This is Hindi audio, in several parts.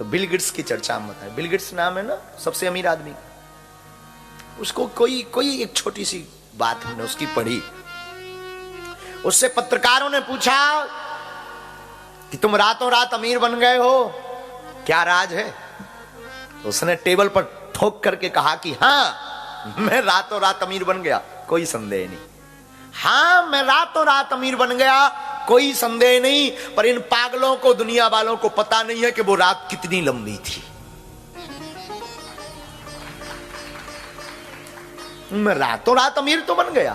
तो बिल गेट्स की चर्चा हम बताएं। बिल गेट्स नाम है ना सबसे अमीर आदमी, उसको कोई एक छोटी सी बात हमने उसकी पढ़ी। उससे पत्रकारों ने पूछा कि तुम रातों रात अमीर बन गए हो, क्या राज है? उसने टेबल पर ठोक करके कहा कि हाँ, मैं रातों रात अमीर बन गया, कोई संदेह नहीं। हाँ, मैं रातों रात अमीर बन गया, कोई संदेह नहीं, पर इन पागलों को, दुनिया वालों को पता नहीं है कि वो रात कितनी लंबी थी। मैं रातों रात अमीर तो बन गया,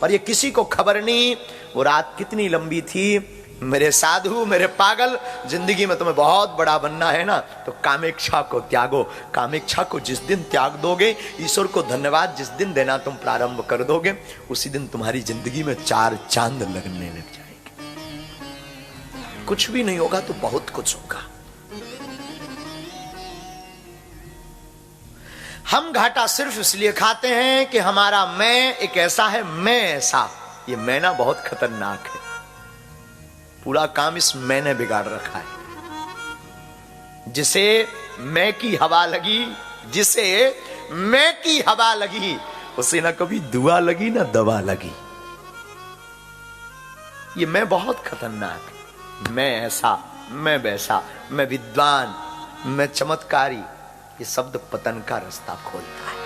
पर ये किसी को खबर नहीं वो रात कितनी लंबी थी। मेरे साधु, मेरे पागल, जिंदगी में तुम्हें बहुत बड़ा बनना है ना, तो कामेक्षा को त्यागो। कामेक्षा को जिस दिन त्याग दोगे, ईश्वर को धन्यवाद जिस दिन देना तुम प्रारंभ कर दोगे, उसी दिन तुम्हारी जिंदगी में 4 चांद लगने लग जाएंगे। कुछ भी नहीं होगा तो बहुत कुछ होगा। हम घाटा सिर्फ इसलिए खाते हैं कि हमारा मैं एक ऐसा है, मैं ऐसा। ये मैं ना बहुत खतरनाक है, पूरा काम इस मैंने बिगाड़ रखा है। जिसे मैं की हवा लगी, जिसे मैं की हवा लगी, उसे ना कभी दुआ लगी ना दवा लगी। ये मैं बहुत खतरनाक है। मैं ऐसा, मैं वैसा, मैं विद्वान, मैं चमत्कारी, ये शब्द पतन का रास्ता खोलता है।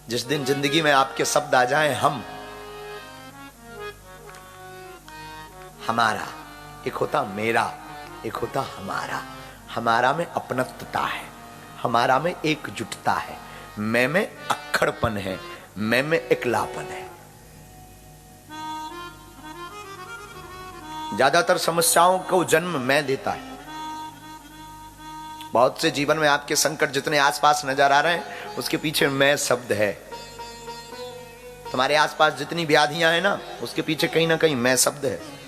जिस दिन जिंदगी में आपके शब्द आ जाएं हम, हमारा, एक होता मेरा, एक होता हमारा। हमारा में अपनत्वता है, हमारा में एकजुटता है, मैं में अक्खड़पन है, मैं में एकलापन है। ज्यादातर समस्याओं को जन्म मैं देता है। बहुत से जीवन में आपके संकट जितने आसपास नजर आ रहे हैं, उसके पीछे मैं शब्द है। तुम्हारे आसपास जितनी व्याधियां हैं ना, उसके पीछे कहीं ना कहीं मैं शब्द है।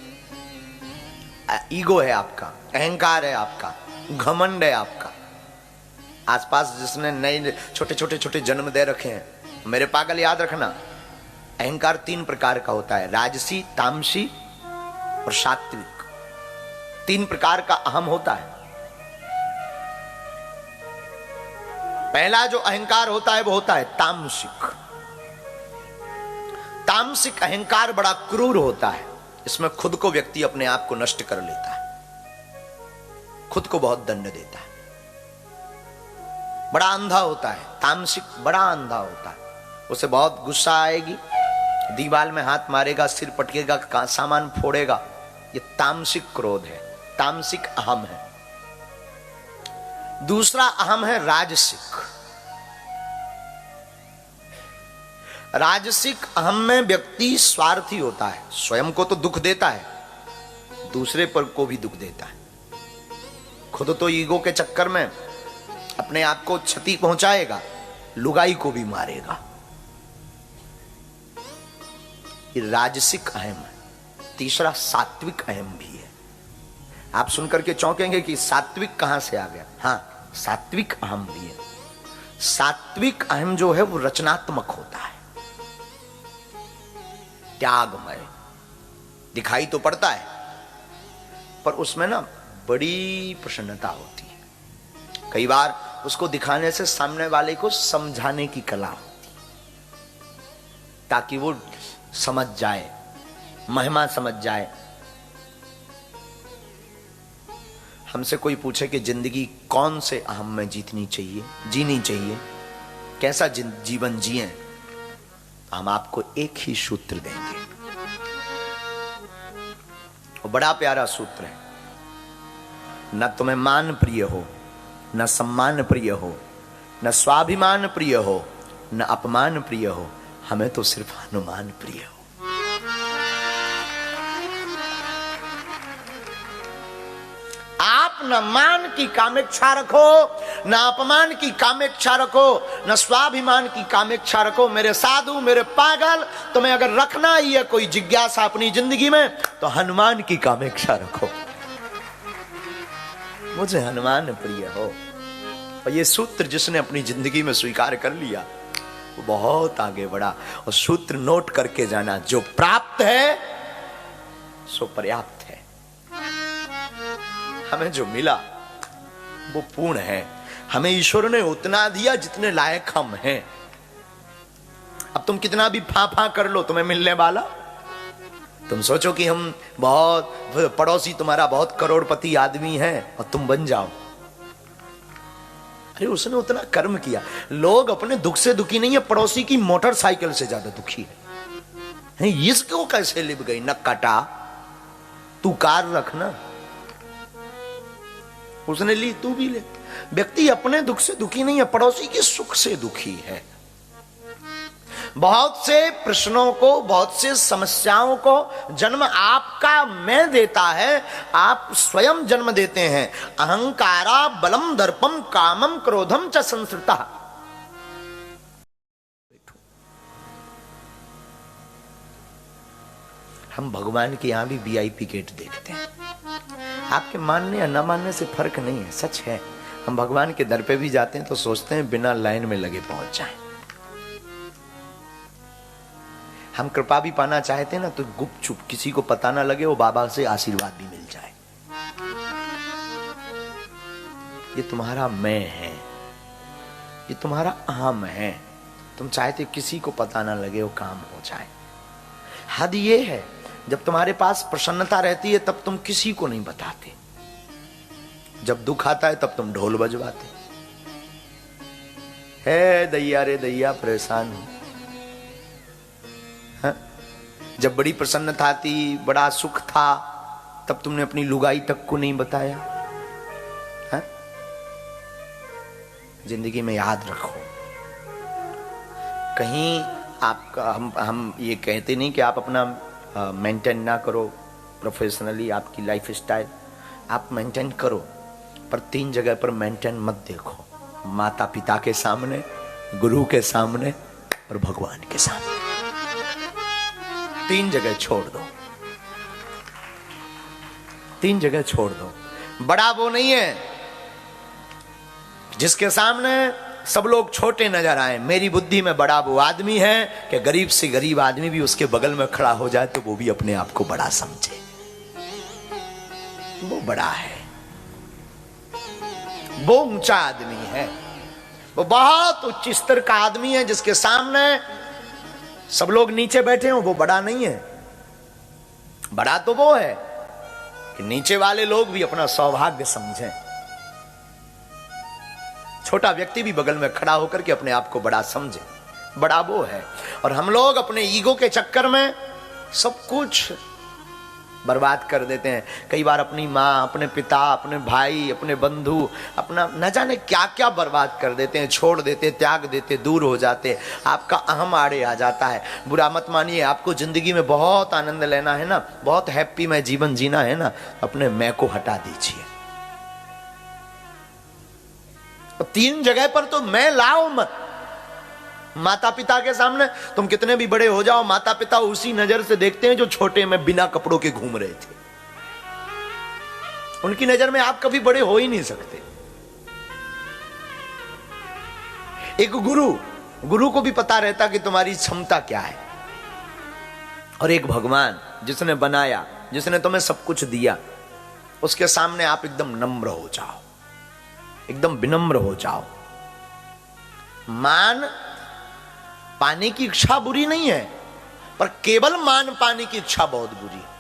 ईगो है आपका, अहंकार है आपका, घमंड है आपका। आसपास जिसने नए छोटे छोटे छोटे जन्म दे रखे हैं, मेरे पागल याद रखना, अहंकार 3 प्रकार का होता है, राजसी, तामसी और सात्विक। 3 प्रकार का अहम होता है। पहला जो अहंकार होता है वो होता है तामसिक। तामसिक अहंकार बड़ा क्रूर होता है। इसमें खुद को व्यक्ति अपने आप को नष्ट कर लेता है, खुद को बहुत दंड देता है, बड़ा अंधा होता है। तामसिक बड़ा अंधा होता है। उसे बहुत गुस्सा आएगी, दीवार में हाथ मारेगा, सिर पटकेगा, सामान फोड़ेगा। ये तामसिक क्रोध है, तामसिक अहम है। दूसरा अहम है राजसिक। राजसिक अहम में व्यक्ति स्वार्थी होता है, स्वयं को तो दुख देता है, दूसरे पर को भी दुख देता है। खुद तो ईगो के चक्कर में अपने आप को क्षति पहुंचाएगा, लुगाई को भी मारेगा। ये राजसिक अहम है। तीसरा सात्विक अहम भी है। आप सुनकर के चौंकेंगे कि सात्विक कहां से आ गया। हाँ, सात्विक अहम भी है। सात्विक अहम जो है वो रचनात्मक होता है, त्यागमय। दिखाई तो पड़ता है, पर उसमें ना बड़ी प्रसन्नता होती है। कई बार उसको दिखाने से सामने वाले को समझाने की कला होती है, ताकि वो समझ जाए, महिमा समझ जाए। हमसे कोई पूछे कि जिंदगी कौन से अहम में जीनी चाहिए, कैसा जीवन जिए, हम आपको एक ही सूत्र देंगे। वो बड़ा प्यारा सूत्र है। न तुम्हें मान प्रिय हो, न सम्मान प्रिय हो, न स्वाभिमान प्रिय हो, न अपमान प्रिय हो, हमें तो सिर्फ हनुमान प्रिय हो। आप न मान की कामेक्षा रखो, न अपमान की कामेक्षा रखो, न स्वाभिमान की कामेक्षा रखो। मेरे साधु, मेरे पागल, तुम्हें अगर रखना ही है कोई जिज्ञासा अपनी जिंदगी में, तो हनुमान की कामेक्षा रखो। मुझे हनुमान प्रिय हो। और ये सूत्र जिसने अपनी जिंदगी में स्वीकार कर लिया, वो बहुत आगे बढ़ा। और सूत्र नोट करके जाना, जो प्राप्त है सो पर्याप्त है। हमें जो मिला वो पूर्ण है। हमें ईश्वर ने उतना दिया जितने लायक हम हैं। अब तुम कितना भी फां कर लो, तुम्हें मिलने वाला। तुम सोचो कि हम बहुत, पड़ोसी तुम्हारा बहुत करोड़पति आदमी है और तुम बन जाओ। अरे उसने उतना कर्म किया। लोग अपने दुख से दुखी नहीं है, पड़ोसी की मोटरसाइकिल से ज्यादा दुखी है। इसको कैसे लिप गई न कटा, तू कार रखना, उसने ली तू भी ले। व्यक्ति अपने दुख से दुखी नहीं है, पड़ोसी के सुख से दुखी है। बहुत से प्रश्नों को, बहुत से समस्याओं को जन्म आपका मैं देता है, आप स्वयं जन्म देते हैं। अहंकारा बलम दर्पम कामम क्रोधम च संसृता। हम भगवान के यहां भी वीआईपी गेट देखते हैं। आपके मानने या न मानने से फर्क नहीं है, सच है। हम भगवान के दर पे भी जाते हैं तो सोचते हैं बिना लाइन में लगे पहुंच जाएं। हम कृपा भी पाना चाहते हैं ना, तो गुपचुप, किसी को पता ना लगे, वो बाबा से आशीर्वाद भी मिल जाए। ये तुम्हारा मैं है, ये तुम्हारा अहम है। तुम चाहते किसी को पता ना लगे, वो काम हो जाए। हद ये है, जब तुम्हारे पास प्रसन्नता रहती है तब तुम किसी को नहीं बताते, जब दुख आता है तब तुम ढोल बजवाते। है दैया रे दैया परेशान हूं। जब बड़ी प्रसन्नता थी, बड़ा सुख था, तब तुमने अपनी लुगाई तक को नहीं बताया। है? जिंदगी में याद रखो, कहीं आपका हम ये कहते नहीं कि आप अपना मेंटेन ना करो प्रोफेशनली, आपकी लाइफ स्टाइल आप मेंटेन करो, पर 3 जगह पर मेंटेन मत देखो। माता पिता के सामने, गुरु के सामने और भगवान के सामने। 3 जगह छोड़ दो, 3 जगह छोड़ दो। बड़ा वो नहीं है जिसके सामने सब लोग छोटे नजर आए। मेरी बुद्धि में बड़ा वो आदमी है कि गरीब से गरीब आदमी भी उसके बगल में खड़ा हो जाए तो वो भी अपने आप को बड़ा समझे। वो बड़ा है, वो ऊंचा आदमी है, वो बहुत उच्च स्तर का आदमी है जिसके सामने सब लोग नीचे बैठे हो। वो बड़ा नहीं है। बड़ा तो वो है कि नीचे वाले लोग भी अपना सौभाग्य समझें। छोटा व्यक्ति भी बगल में खड़ा होकर के अपने आप को बड़ा समझे, बड़ा वो है। और हम लोग अपने ईगो के चक्कर में सब कुछ बर्बाद कर देते हैं। कई बार अपनी माँ, अपने पिता, अपने भाई, अपने बंधु, अपना न जाने क्या क्या बर्बाद कर देते हैं, छोड़ देते, त्याग देते, दूर हो जाते। आपका अहम आड़े आ जाता है। बुरा मत मानिए, आपको जिंदगी में बहुत आनंद लेना है ना, बहुत हैप्पी में जीवन जीना है ना, अपने मैं को हटा दीजिए। 3 जगह पर तो मैं लाओ मत। माता पिता के सामने तुम कितने भी बड़े हो जाओ, माता पिता उसी नजर से देखते हैं जो छोटे में बिना कपड़ों के घूम रहे थे। उनकी नजर में आप कभी बड़े हो ही नहीं सकते। एक गुरु को भी पता रहता कि तुम्हारी क्षमता क्या है। और एक भगवान जिसने बनाया, जिसने तुम्हें सब कुछ दिया, उसके सामने आप एकदम नम्र हो जाओ, एकदम विनम्र हो जाओ। मान पाने की इच्छा बुरी नहीं है, पर केवल मान पाने की इच्छा बहुत बुरी है।